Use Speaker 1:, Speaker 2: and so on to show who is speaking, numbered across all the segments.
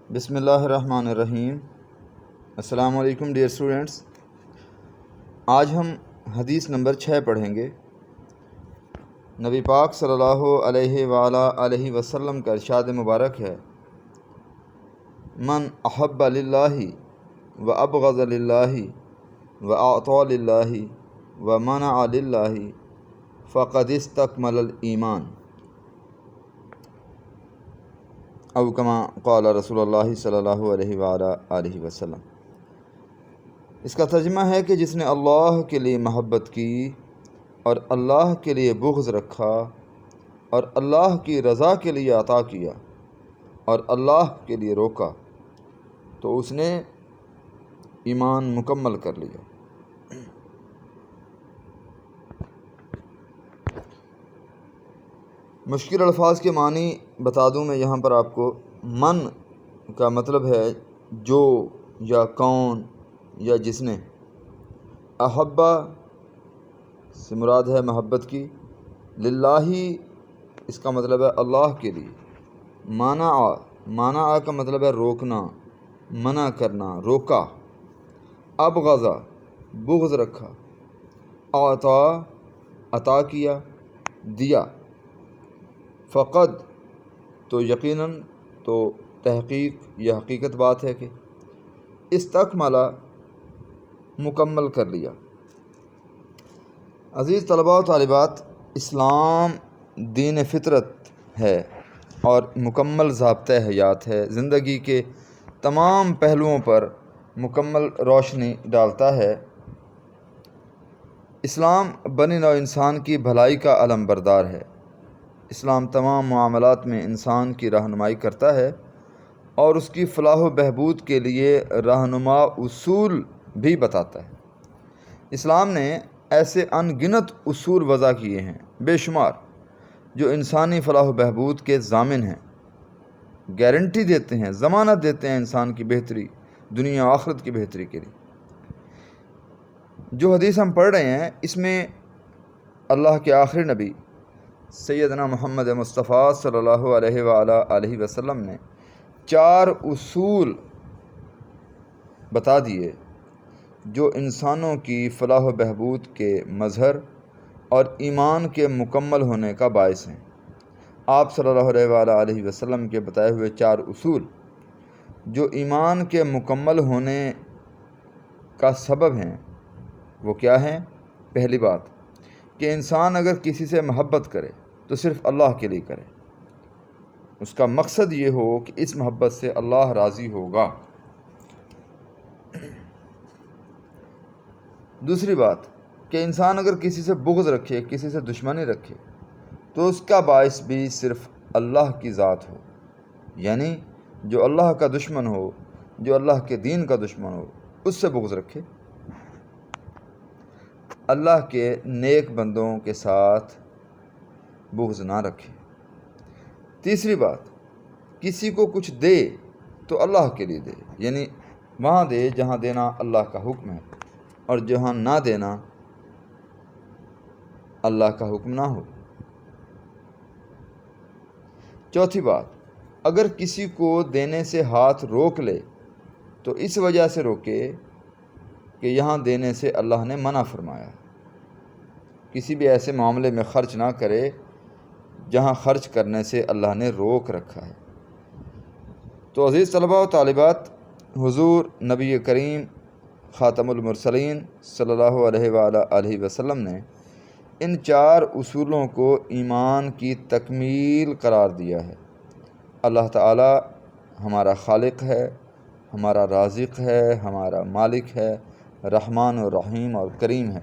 Speaker 1: بسم اللہ الرحمن الرحیم۔ السلام علیکم ڈیئر اسٹوڈنٹس، آج ہم حدیث نمبر 6 پڑھیں گے۔ نبی پاک صلی اللہ علیہ وآلہ وسلم کا ارشاد مبارک ہے، من احب للہ و ابغض للہ و اعطى للہ و منع للہ فقد استکمل الایمان، او کما قال رسول اللہ صلی اللہ علیہ وآلہ وسلم۔ اس کا ترجمہ ہے کہ جس نے اللہ کے لیے محبت کی اور اللہ کے لیے بغض رکھا اور اللہ کی رضا کے لیے عطا کیا اور اللہ کے لیے روکا تو اس نے ایمان مکمل کر لیا۔ مشکل الفاظ کے معنی بتا دوں میں یہاں پر آپ کو۔ من کا مطلب ہے جو یا کون یا جس نے۔ احبہ سے مراد ہے محبت کی۔ للہ اس کا مطلب ہے اللہ کے لیے۔ منع کا مطلب ہے روکنا، منع کرنا، روکا۔ ابغض بغض رکھا۔ عطا کیا، دیا۔ فقد تو یقیناً، تو تحقیق یہ حقیقت بات ہے کہ استکمل مکمل کر لیا۔ عزیز طلباء و طالبات، اسلام دین فطرت ہے اور مکمل ضابطۂ حیات ہے، زندگی کے تمام پہلوؤں پر مکمل روشنی ڈالتا ہے۔ اسلام بنی نوع انسان کی بھلائی کا علم بردار ہے۔ اسلام تمام معاملات میں انسان کی رہنمائی کرتا ہے اور اس کی فلاح و بہبود کے لیے رہنما اصول بھی بتاتا ہے۔ اسلام نے ایسے ان گنت اصول وضع کیے ہیں بے شمار جو انسانی فلاح و بہبود کے ضامن ہیں، گارنٹی دیتے ہیں، ضمانت دیتے ہیں انسان کی بہتری، دنیا و آخرت کی بہتری کے لیے۔ جو حدیث ہم پڑھ رہے ہیں اس میں اللہ کے آخری نبی سیدنا محمد مصطفیٰ صلی اللہ علیہ وآلہ وسلم نے 4 اصول بتا دیے جو انسانوں کی فلاح و بہبود کے مظہر اور ایمان کے مکمل ہونے کا باعث ہیں۔ آپ صلی اللہ علیہ وآلہ وسلم کے بتائے ہوئے 4 اصول جو ایمان کے مکمل ہونے کا سبب ہیں وہ کیا ہیں؟ پہلی بات کہ انسان اگر کسی سے محبت کرے تو صرف اللہ کے لیے کرے، اس کا مقصد یہ ہو کہ اس محبت سے اللہ راضی ہوگا۔ دوسری بات کہ انسان اگر کسی سے بغض رکھے، کسی سے دشمنی رکھے تو اس کا باعث بھی صرف اللہ کی ذات ہو، یعنی جو اللہ کا دشمن ہو، جو اللہ کے دین کا دشمن ہو، اس سے بغض رکھے۔ اللہ کے نیک بندوں کے ساتھ بغض نہ رکھے۔ تیسری بات، کسی کو کچھ دے تو اللہ کے لیے دے، یعنی وہاں دے جہاں دینا اللہ کا حکم ہے اور جہاں نہ دینا اللہ کا حکم نہ ہو۔ چوتھی بات، اگر کسی کو دینے سے ہاتھ روک لے تو اس وجہ سے روکے کہ یہاں دینے سے اللہ نے منع فرمایا، کسی بھی ایسے معاملے میں خرچ نہ کرے جہاں خرچ کرنے سے اللہ نے روک رکھا ہے۔ تو عزیز طلباء و طالبات، حضور نبی کریم خاتم المرسلین صلی اللہ علیہ وآلہ وسلم نے ان 4 اصولوں کو ایمان کی تکمیل قرار دیا ہے۔ اللہ تعالی ہمارا خالق ہے، ہمارا رازق ہے، ہمارا مالک ہے، رحمان و رحیم اور کریم ہے۔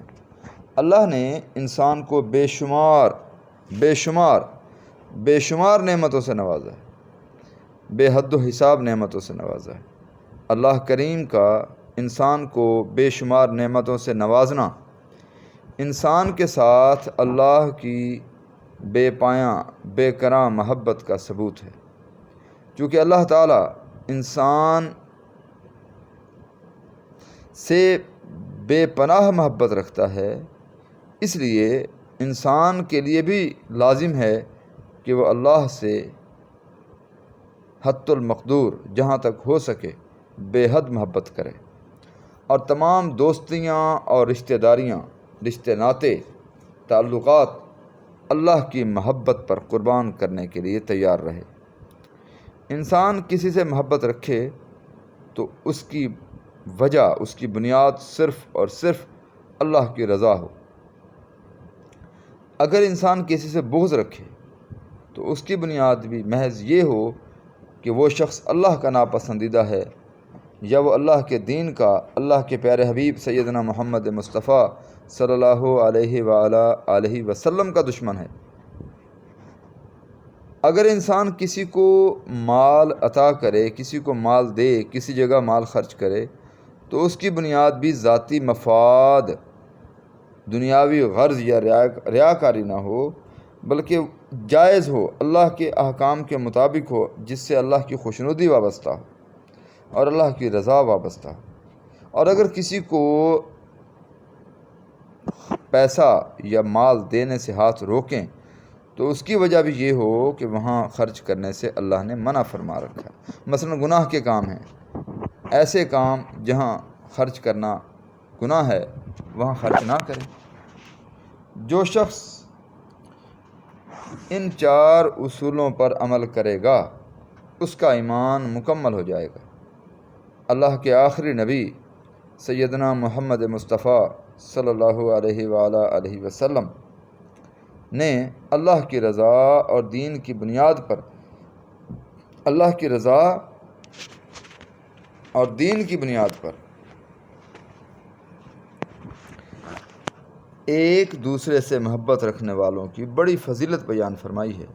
Speaker 1: اللہ نے انسان کو بے شمار نعمتوں سے نوازا ہے، بے حد و حساب نعمتوں سے نوازا ہے۔ اللہ کریم کا انسان کو بے شمار نعمتوں سے نوازنا انسان کے ساتھ اللہ کی بے پایاں بے کراں محبت کا ثبوت ہے۔ چونکہ اللہ تعالیٰ انسان سے بے پناہ محبت رکھتا ہے، اس لیے انسان کے لیے بھی لازم ہے کہ وہ اللہ سے حد المقدور جہاں تک ہو سکے بے حد محبت کرے، اور تمام دوستیاں اور رشتے ناطے تعلقات اللہ کی محبت پر قربان کرنے کے لیے تیار رہے۔ انسان کسی سے محبت رکھے تو اس کی وجہ، اس کی بنیاد صرف اور صرف اللہ کی رضا ہو۔ اگر انسان کسی سے بغض رکھے تو اس کی بنیاد بھی محض یہ ہو کہ وہ شخص اللہ کا ناپسندیدہ ہے، یا وہ اللہ کے دین کا، اللہ کے پیارے حبیب سیدنا محمد مصطفیٰ صلی اللہ علیہ وآلہ وسلم کا دشمن ہے۔ اگر انسان کسی کو مال عطا کرے، کسی کو مال دے، کسی جگہ مال خرچ کرے تو اس کی بنیاد بھی ذاتی مفاد، دنیاوی غرض یا ریاکاری نہ ہو، بلکہ جائز ہو، اللہ کے احکام کے مطابق ہو، جس سے اللہ کی خوشنودی وابستہ ہو اور اللہ کی رضا وابستہ ہو۔ اور اگر کسی کو پیسہ یا مال دینے سے ہاتھ روکیں تو اس کی وجہ بھی یہ ہو کہ وہاں خرچ کرنے سے اللہ نے منع فرما رکھا ہے۔ مثلا گناہ کے کام ہیں، ایسے کام جہاں خرچ کرنا گناہ ہے وہاں خرچ نہ کریں۔ جو شخص ان 4 اصولوں پر عمل کرے گا اس کا ایمان مکمل ہو جائے گا۔ اللہ کے آخری نبی سیدنا محمد مصطفیٰ صلی اللہ علیہ وآلہ وسلم نے اللہ کی رضا اور دین کی بنیاد پر ایک دوسرے سے محبت رکھنے والوں کی بڑی فضیلت بیان فرمائی ہے۔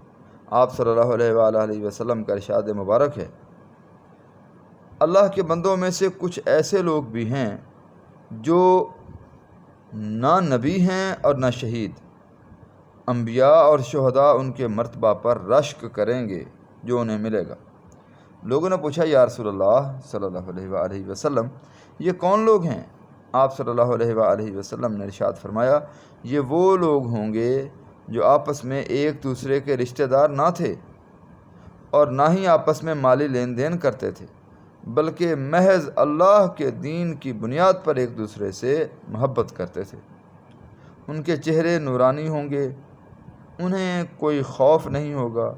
Speaker 1: آپ صلی اللہ علیہ وآلہ وسلم کا ارشاد مبارک ہے، اللہ کے بندوں میں سے کچھ ایسے لوگ بھی ہیں جو نہ نبی ہیں اور نہ شہید، انبیاء اور شہداء ان کے مرتبہ پر رشک کریں گے جو انہیں ملے گا۔ لوگوں نے پوچھا، یا رسول اللہ صلی اللہ علیہ وآلہ وسلم، یہ کون لوگ ہیں؟ آپ صلی اللہ علیہ وآلہ وسلم نے ارشاد فرمایا، یہ وہ لوگ ہوں گے جو آپس میں ایک دوسرے کے رشتہ دار نہ تھے اور نہ ہی آپس میں مالی لین دین کرتے تھے، بلکہ محض اللہ کے دین کی بنیاد پر ایک دوسرے سے محبت کرتے تھے۔ ان کے چہرے نورانی ہوں گے، انہیں کوئی خوف نہیں ہوگا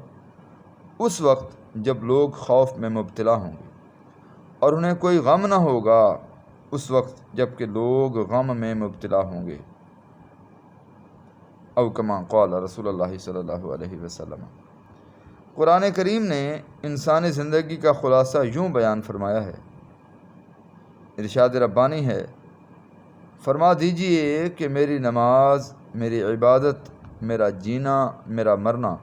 Speaker 1: اس وقت جب لوگ خوف میں مبتلا ہوں گے، اور انہیں کوئی غم نہ ہوگا اس وقت جب کہ لوگ غم میں مبتلا ہوں گے۔ او کما قال رسول اللہ صلی اللہ علیہ وسلم۔ قرآن کریم نے انسانی زندگی کا خلاصہ یوں بیان فرمایا ہے، ارشاد ربانی ہے، فرما دیجئے کہ میری نماز، میری عبادت، میرا جینا، میرا مرنا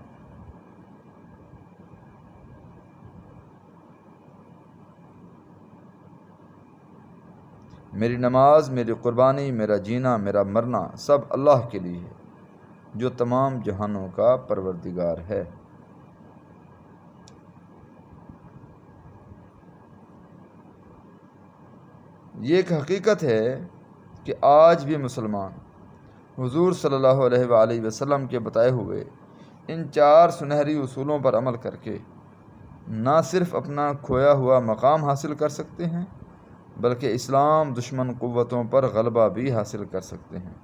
Speaker 1: میری نماز، میری قربانی، میرا جینا، میرا مرنا سب اللہ کے لیے ہے جو تمام جہانوں کا پروردگار ہے۔ یہ ایک حقیقت ہے کہ آج بھی مسلمان حضور صلی اللہ علیہ وآلہ وسلم کے بتائے ہوئے ان 4 سنہری اصولوں پر عمل کر کے نہ صرف اپنا کھویا ہوا مقام حاصل کر سکتے ہیں بلکہ اسلام دشمن قوتوں پر غلبہ بھی حاصل کر سکتے ہیں۔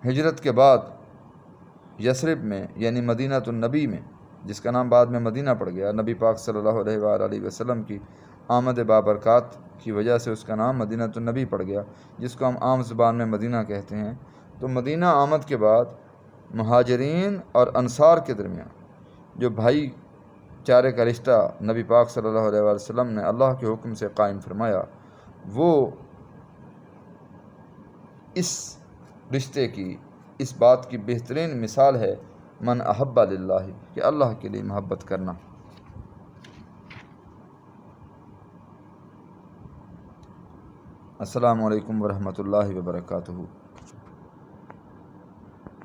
Speaker 1: ہجرت کے بعد یثرب میں یعنی مدینہ النبی میں، جس کا نام بعد میں مدینہ پڑ گیا، نبی پاک صلی اللہ علیہ وآلہ وسلم کی آمد بابرکات کی وجہ سے اس کا نام مدینہ النبی پڑ گیا، جس کو ہم عام زبان میں مدینہ کہتے ہیں۔ تو مدینہ آمد کے بعد مہاجرین اور انصار کے درمیان جو بھائی چارے کا رشتہ نبی پاک صلی اللہ علیہ وسلم نے اللہ کے حکم سے قائم فرمایا، وہ اس رشتے کی، اس بات کی بہترین مثال ہے، من احب للہ، کہ اللہ کے لیے محبت کرنا۔ السلام علیکم ورحمۃ اللہ وبرکاتہ۔